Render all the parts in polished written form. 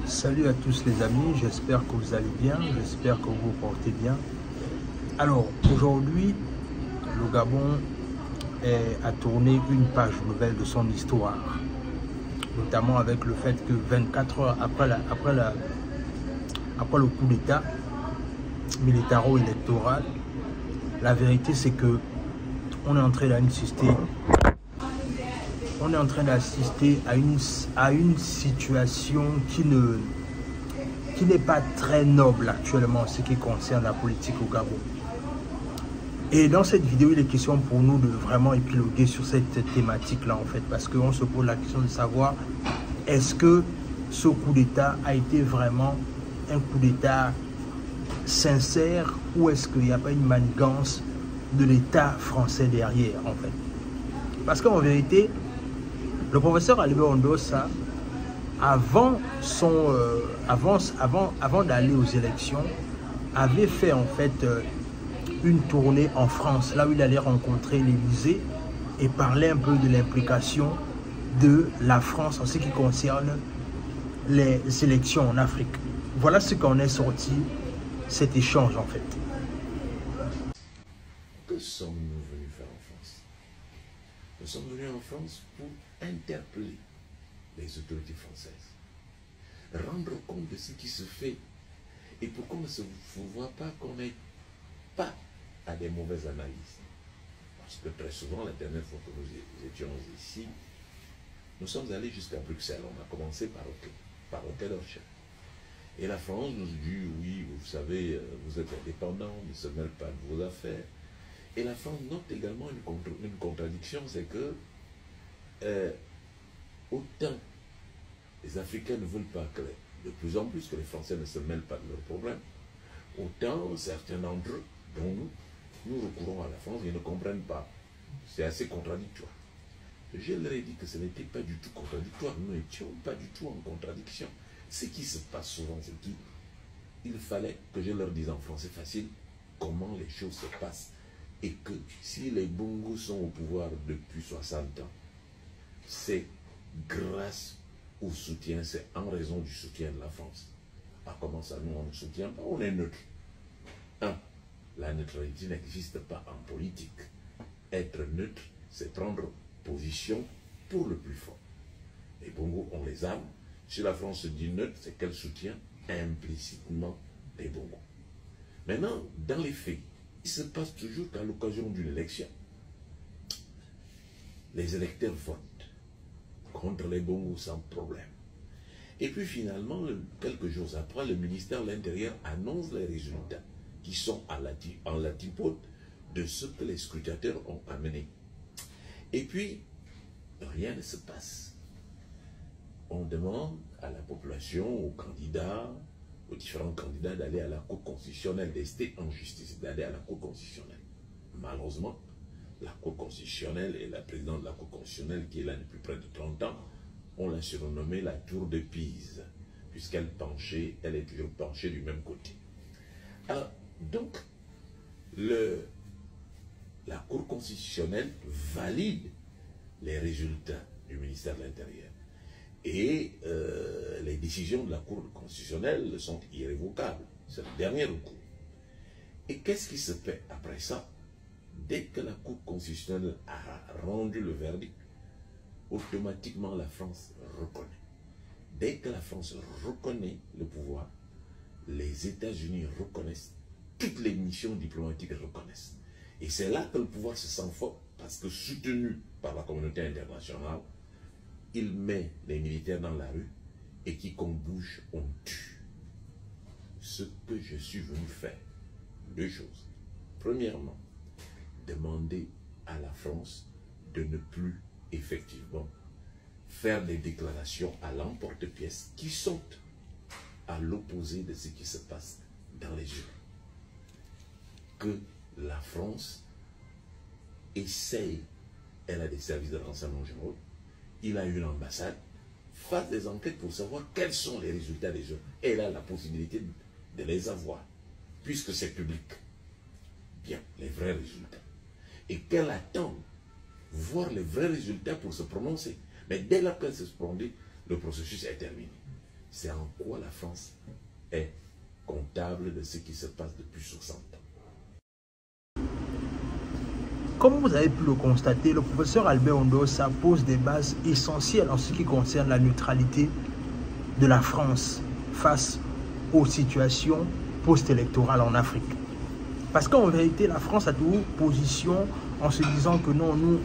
Salut à tous les amis, j'espère que vous allez bien, j'espère que vous vous portez bien. Alors aujourd'hui, le Gabon a tourné une page nouvelle de son histoire, notamment avec le fait que 24 heures après le coup d'État militaro-électoral, la vérité c'est que on est en train d'assister à une situation qui n'est pas très noble actuellement en ce qui concerne la politique au Gabon. Et dans cette vidéo, il est question pour nous de vraiment épiloguer sur cette thématique-là, en fait, parce qu'on se pose la question de savoir est-ce que ce coup d'État a été vraiment un coup d'État sincère ou est-ce qu'il n'y a pas une manigance de l'État français derrière, en fait. Parce qu'en vérité, le professeur Albert Ndossa, avant d'aller aux élections, avait fait en fait une tournée en France, là où il allait rencontrer l'Élysée et parler un peu de l'implication de la France en ce qui concerne les élections en Afrique. Voilà ce qu'en est sorti cet échange en fait. Que sommes-nous venus faire en France? Nous sommes venus en France pour interpeller les autorités françaises, rendre compte de ce qui se fait et pour qu'on ne se voit pas qu'on n'ait pas à des mauvaises analyses. Parce que très souvent, la dernière fois que nous étions ici, nous sommes allés jusqu'à Bruxelles. On a commencé par Hôtel-Orchard. Et la France nous dit, oui, vous savez, vous êtes indépendants, ne se mêlent pas de vos affaires. Et la France note également une contradiction, c'est que autant les Africains ne veulent pas que de plus en plus que les Français ne se mêlent pas de leurs problèmes, autant certains d'entre eux, dont nous recourons à la France, ils ne comprennent pas. C'est assez contradictoire. Je leur ai dit que ce n'était pas du tout contradictoire, nous n'étions pas du tout en contradiction. Ce qui se passe souvent, c'est qu'il fallait que je leur dise en français facile comment les choses se passent. Et que si les Bongos sont au pouvoir depuis 60 ans, c'est grâce au soutien, c'est en raison du soutien de la France. Ah, comment ça, nous on ne soutient pas, on est neutre. La neutralité n'existe pas en politique. Être neutre, c'est prendre position pour le plus fort. Les Bongos ont les armes. Si la France se dit neutre, c'est qu'elle soutient implicitement les Bongos. Maintenant, dans les faits, il se passe toujours qu'à l'occasion d'une élection, les électeurs votent contre les Bongos sans problème. Et puis finalement, quelques jours après, le ministère de l'Intérieur annonce les résultats qui sont en l'antipode de ce que les scrutateurs ont amené. Et puis, rien ne se passe. On demande à la population, aux candidats, aux différents candidats d'aller à la Cour constitutionnelle, d'ester en justice, d'aller à la Cour constitutionnelle. Malheureusement, la Cour constitutionnelle et la présidente de la Cour constitutionnelle, qui est là depuis près de 30 ans, on l'a surnommée la Tour de Pise, puisqu'elle est toujours penchée du même côté. Alors, donc, la Cour constitutionnelle valide les résultats du ministère de l'Intérieur. Et les décisions de la Cour constitutionnelle sont irrévocables. C'est le dernier recours. Et qu'est-ce qui se fait après ça? Dès que la Cour constitutionnelle a rendu le verdict, automatiquement la France reconnaît. Dès que la France reconnaît le pouvoir, les États-Unis reconnaissent, toutes les missions diplomatiques reconnaissent. Et c'est là que le pouvoir se sent fort, parce que soutenu par la communauté internationale, il met les militaires dans la rue et quiconque bouge, on tue. Ce que je suis venu faire, deux choses. Premièrement, demander à la France de ne plus effectivement faire des déclarations à l'emporte-pièce qui sont à l'opposé de ce qui se passe dans les urnes. Que la France essaye, elle a des services de renseignement généraux, il a une ambassade, fasse des enquêtes pour savoir quels sont les résultats des urnes. Elle a la possibilité de les avoir, puisque c'est public. Bien, les vrais résultats. Et qu'elle attende voir les vrais résultats pour se prononcer. Mais dès lors qu'elle se prononce, le processus est terminé. c'est en quoi la France est comptable de ce qui se passe depuis 60 ans. Comme vous avez pu le constater, le professeur Albert Ondossa pose des bases essentielles en ce qui concerne la neutralité de la France face aux situations post-électorales en Afrique. Parce qu'en vérité, la France a toujours position en se disant que non, nous,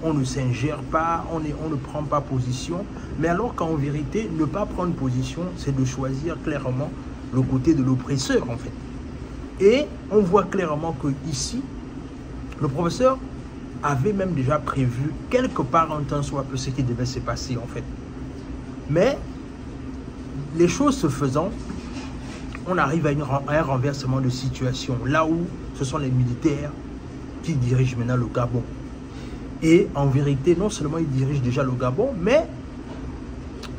on ne s'ingère pas, on ne prend pas position. Mais alors qu'en vérité, ne pas prendre position, c'est de choisir clairement le côté de l'oppresseur, en fait. Et on voit clairement que ici, le professeur avait même déjà prévu quelque part un temps soit peu ce qui devait se passer, en fait. Mais les choses se faisant, on arrive à un renversement de situation, là où ce sont les militaires qui dirigent maintenant le Gabon. Et en vérité, non seulement ils dirigent déjà le Gabon, mais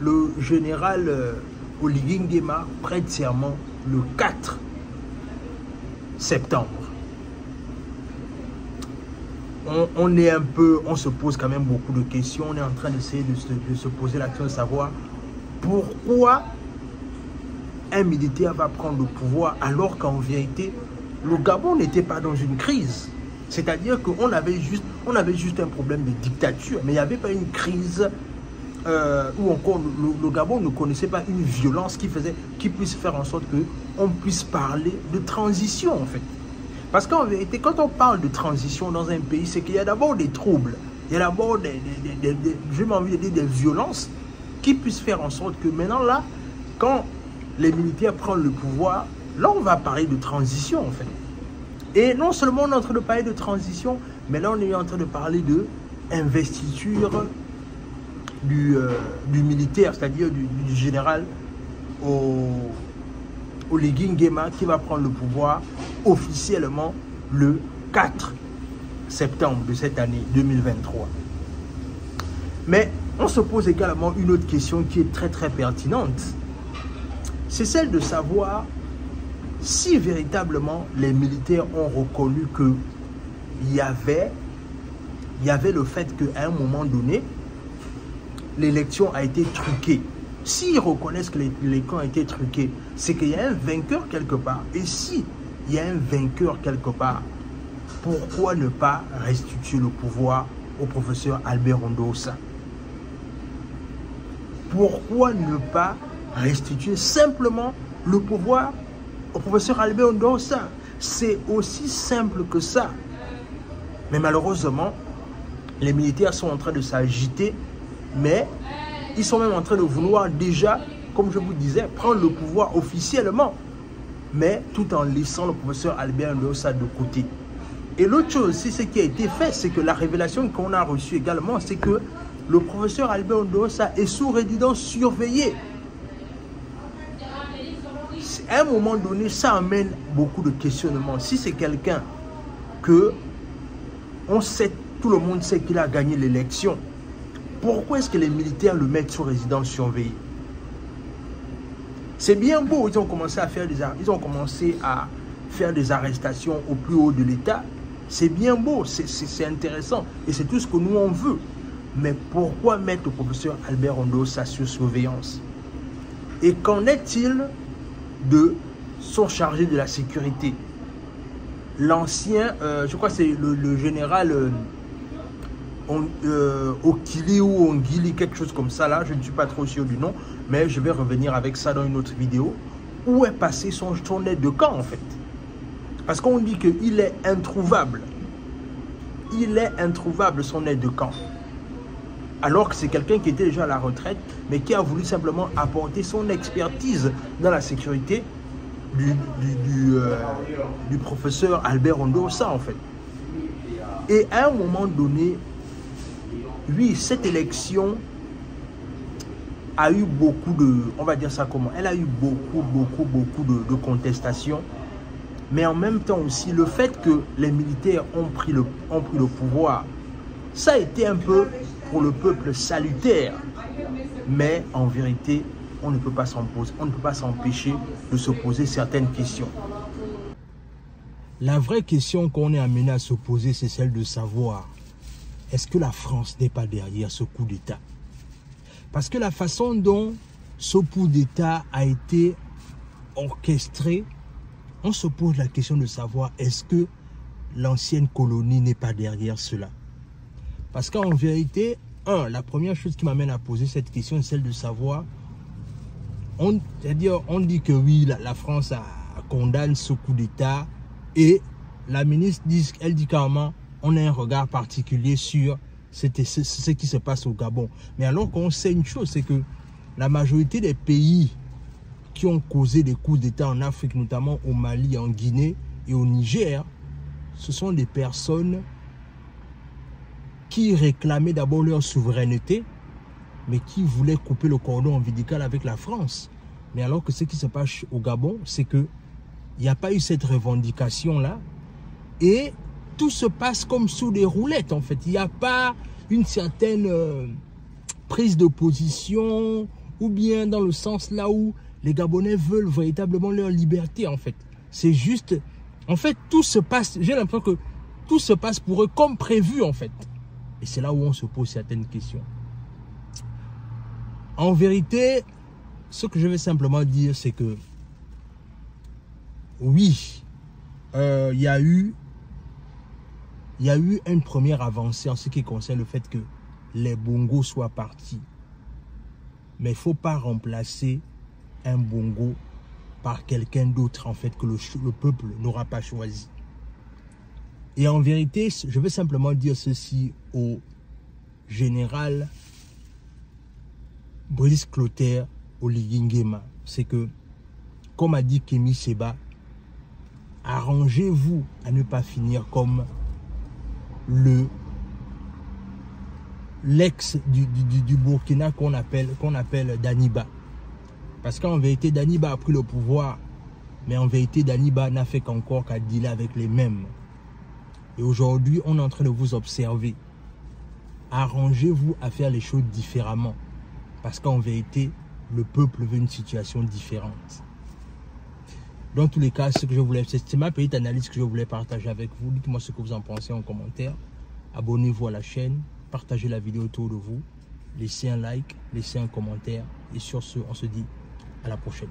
le général Oligui Nguema prête serment le 4 septembre. On se pose quand même beaucoup de questions. On est en train d'essayer de se poser la question de savoir pourquoi un militaire va prendre le pouvoir alors qu'en vérité, le Gabon n'était pas dans une crise. C'est-à-dire qu'on avait juste un problème de dictature, mais il n'y avait pas une crise où encore le Gabon ne connaissait pas une violence qui puisse faire en sorte qu'on puisse parler de transition, en fait. Parce qu'en vérité, quand on parle de transition dans un pays, c'est qu'il y a d'abord des troubles, il y a d'abord des violences qui puissent faire en sorte que maintenant là, quand les militaires prennent le pouvoir, là on va parler de transition en fait. Et non seulement on est en train de parler de transition, mais là on est en train de parler de investiture du militaire, c'est-à-dire du général Oligui Nguema qui va prendre le pouvoir officiellement le 4 septembre de cette année 2023. Mais on se pose également une autre question qui est très très pertinente. C'est celle de savoir si véritablement les militaires ont reconnu qu'il y avait le fait qu'à un moment donné, l'élection a été truquée. S'ils reconnaissent que l'élection a été truquée, c'est qu'il y a un vainqueur quelque part. Et si il y a un vainqueur quelque part, pourquoi ne pas restituer le pouvoir au professeur Albert Ondossa? Pourquoi ne pas restituer simplement le pouvoir au professeur Albert Ondossa? C'est aussi simple que ça. Mais malheureusement, les militaires sont en train de s'agiter, mais ils sont même en train de vouloir déjà, comme je vous disais, prendre le pouvoir officiellement, mais tout en laissant le professeur Albert Ondossa de côté. Et l'autre chose aussi, ce qui a été fait, c'est que la révélation qu'on a reçue également, c'est que le professeur Albert Ondossa est sous résidence surveillée. À un moment donné, ça amène beaucoup de questionnements. Si c'est quelqu'un que on sait, tout le monde sait qu'il a gagné l'élection, pourquoi est-ce que les militaires le mettent sous résidence surveillée? C'est bien beau, ils ont commencé à faire des arrestations au plus haut de l'État. C'est bien beau, c'est intéressant et c'est tout ce que nous on veut. Mais pourquoi mettre le professeur Albert Ondossa sur surveillance? Et qu'en est-il de son chargé de la sécurité? L'ancien, je crois que c'est le général Okili ou Ongili, quelque chose comme ça là, je ne suis pas trop sûr du nom, mais je vais revenir avec ça dans une autre vidéo. Où est passé son aide de camp en fait? Parce qu'on dit qu'il est introuvable. Il est introuvable son aide de camp. Alors que c'est quelqu'un qui était déjà à la retraite, mais qui a voulu simplement apporter son expertise dans la sécurité du professeur Albert Ondossa en fait. Et à un moment donné, oui, cette élection a eu beaucoup de, on va dire ça comment, elle a eu beaucoup de contestations. Mais en même temps aussi, le fait que les militaires ont pris le pouvoir, ça a été un peu pour le peuple salutaire. Mais en vérité, on ne peut pas s'empêcher de se poser certaines questions. La vraie question qu'on est amené à se poser, c'est celle de savoir, est-ce que la France n'est pas derrière ce coup d'État? Parce que la façon dont ce coup d'État a été orchestré, on se pose la question de savoir est-ce que l'ancienne colonie n'est pas derrière cela. Parce qu'en vérité, la première chose qui m'amène à poser cette question, c'est celle de savoir, c'est-à-dire, on dit que oui, la France condamne ce coup d'État et la ministre elle dit carrément, on a un regard particulier sur ce qui se passe au Gabon. Mais alors qu'on sait une chose, c'est que la majorité des pays qui ont causé des coups d'État en Afrique, notamment au Mali, en Guinée et au Niger, ce sont des personnes qui réclamaient d'abord leur souveraineté, mais qui voulaient couper le cordon ombilical avec la France. Mais alors que ce qui se passe au Gabon, c'est qu'il n'y a pas eu cette revendication-là. Et tout se passe comme sous des roulettes, en fait. Il n'y a pas une certaine prise de position, ou bien dans le sens là où les Gabonais veulent véritablement leur liberté, en fait. C'est juste... En fait, tout se passe... J'ai l'impression que tout se passe pour eux comme prévu, en fait. Et c'est là où on se pose certaines questions. En vérité, ce que je vais simplement dire, c'est que oui, il y a eu une première avancée en ce qui concerne le fait que les Bongos soient partis. Mais il ne faut pas remplacer un Bongo par quelqu'un d'autre, en fait, que le peuple n'aura pas choisi. Et en vérité, je vais simplement dire ceci au général Brice Clotaire Oligui Nguema. C'est que, comme a dit Kémy Séba, arrangez-vous à ne pas finir comme l'ex du Burkina qu'on appelle Daniba. Parce qu'en vérité, Daniba a pris le pouvoir, mais en vérité, Daniba n'a fait qu'encore qu'à dealer avec les mêmes. Et aujourd'hui, on est en train de vous observer. Arrangez-vous à faire les choses différemment. Parce qu'en vérité, le peuple veut une situation différente. Dans tous les cas, c'est ma petite analyse que je voulais partager avec vous. Dites-moi ce que vous en pensez en commentaire. Abonnez-vous à la chaîne. Partagez la vidéo autour de vous. Laissez un like, laissez un commentaire. Et sur ce, on se dit à la prochaine.